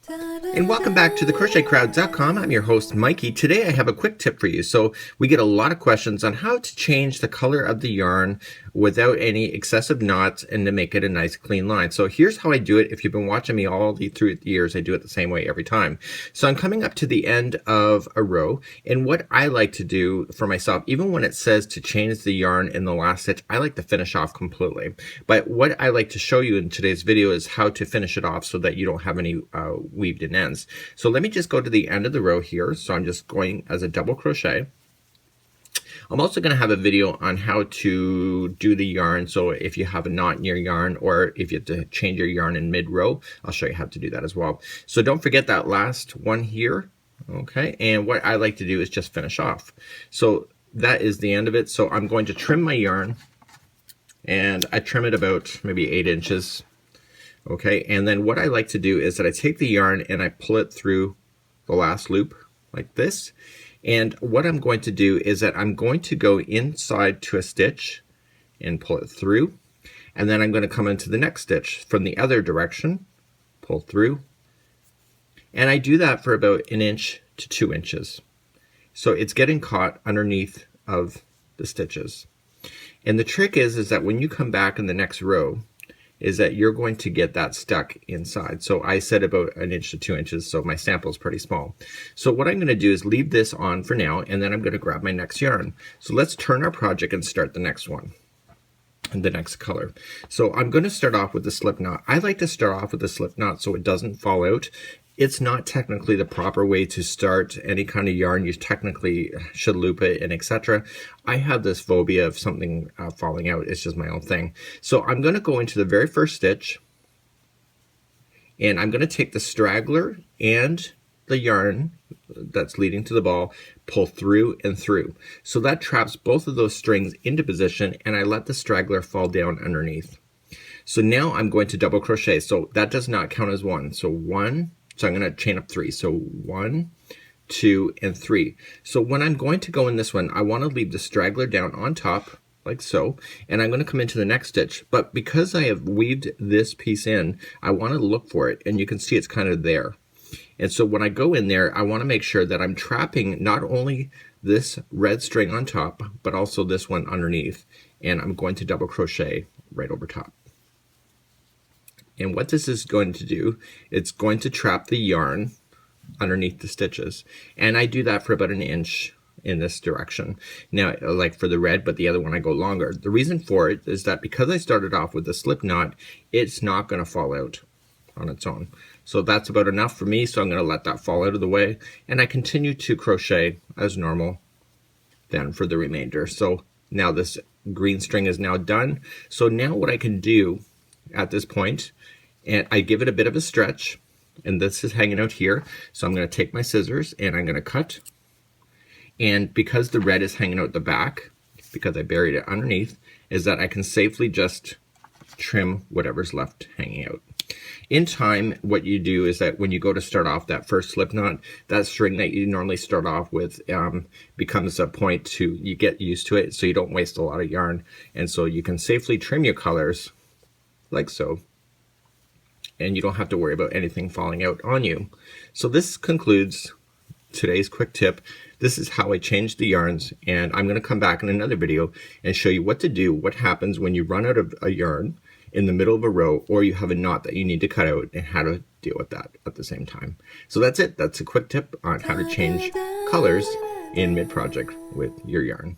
And welcome back to the CrochetCrowd.com. I'm your host, Mikey. Today I have a quick tip for you. So we get a lot of questions on how to change the color of the yarn without any excessive knots and to make it a nice clean line. So here's how I do it. If you've been watching me through the years, I do it the same way every time. So I'm coming up to the end of a row, and what I like to do for myself, even when it says to change the yarn in the last stitch, I like to finish off completely. But what I like to show you in today's video is how to finish it off so that you don't have any weaved in ends. So let me just go to the end of the row here. So I'm just going as a double crochet. I'm also going to have a video on how to do the yarn. So if you have a knot in your yarn, or if you have to change your yarn in mid-row, I'll show you how to do that as well. So don't forget that last one here. Okay, and what I like to do is just finish off. So that is the end of it. So I'm going to trim my yarn, and I trim it about maybe 8 inches. Okay, and then what I like to do is that I take the yarn and I pull it through the last loop like this. And what I'm going to do is that I'm going to go inside to a stitch and pull it through. And then I'm going to come into the next stitch from the other direction, pull through. And I do that for about 1 inch to 2 inches. So it's getting caught underneath of the stitches. And the trick is that when you come back in the next row, is that you're going to get that stuck inside. So I said about 1 inch to 2 inches, so my sample is pretty small. So what I'm going to do is leave this on for now, and then I'm going to grab my next yarn. So let's turn our project and start the next one, and the next color. So I'm going to start off with the slip knot. I like to start off with the slip knot so it doesn't fall out. It's not technically the proper way to start any kind of yarn. You technically should loop it and etc. I have this phobia of something falling out. It's just my own thing. So I'm going to go into the very first stitch, and I'm going to take the straggler and the yarn that's leading to the ball, pull through and through. So that traps both of those strings into position, and I let the straggler fall down underneath. So now I'm going to double crochet. So that does not count as one. So one. So I'm going to chain up 3. So 1, 2, and 3. So when I'm going to go in this one, I want to leave the straggler down on top, like so, and I'm going to come into the next stitch. But because I have weaved this piece in, I want to look for it, and you can see it's kind of there. And so when I go in there, I want to make sure that I'm trapping not only this red string on top, but also this one underneath. And I'm going to double crochet right over top. And what this is going to do, it's going to trap the yarn underneath the stitches. And I do that for about 1 inch in this direction. Now, like for the red, but the other one I go longer. The reason for it is that because I started off with a slip knot, it's not going to fall out on its own. So that's about enough for me, so I'm going to let that fall out of the way. And I continue to crochet as normal then for the remainder. So now this green string is now done. So now what I can do at this point, and I give it a bit of a stretch, and this is hanging out here, so I'm going to take my scissors and I'm going to cut. And because the red is hanging out the back, because I buried it underneath, is that I can safely just trim whatever's left hanging out. In time, what you do is that when you go to start off that first slip knot, that string that you normally start off with becomes a point to, you get used to it, so you don't waste a lot of yarn, and so you can safely trim your colors like so, and you don't have to worry about anything falling out on you. So this concludes today's quick tip. This is how I changed the yarns, and I'm going to come back in another video and show you what to do, what happens when you run out of a yarn in the middle of a row, or you have a knot that you need to cut out, and how to deal with that at the same time. So that's it. That's a quick tip on how to change colors in mid-project with your yarn.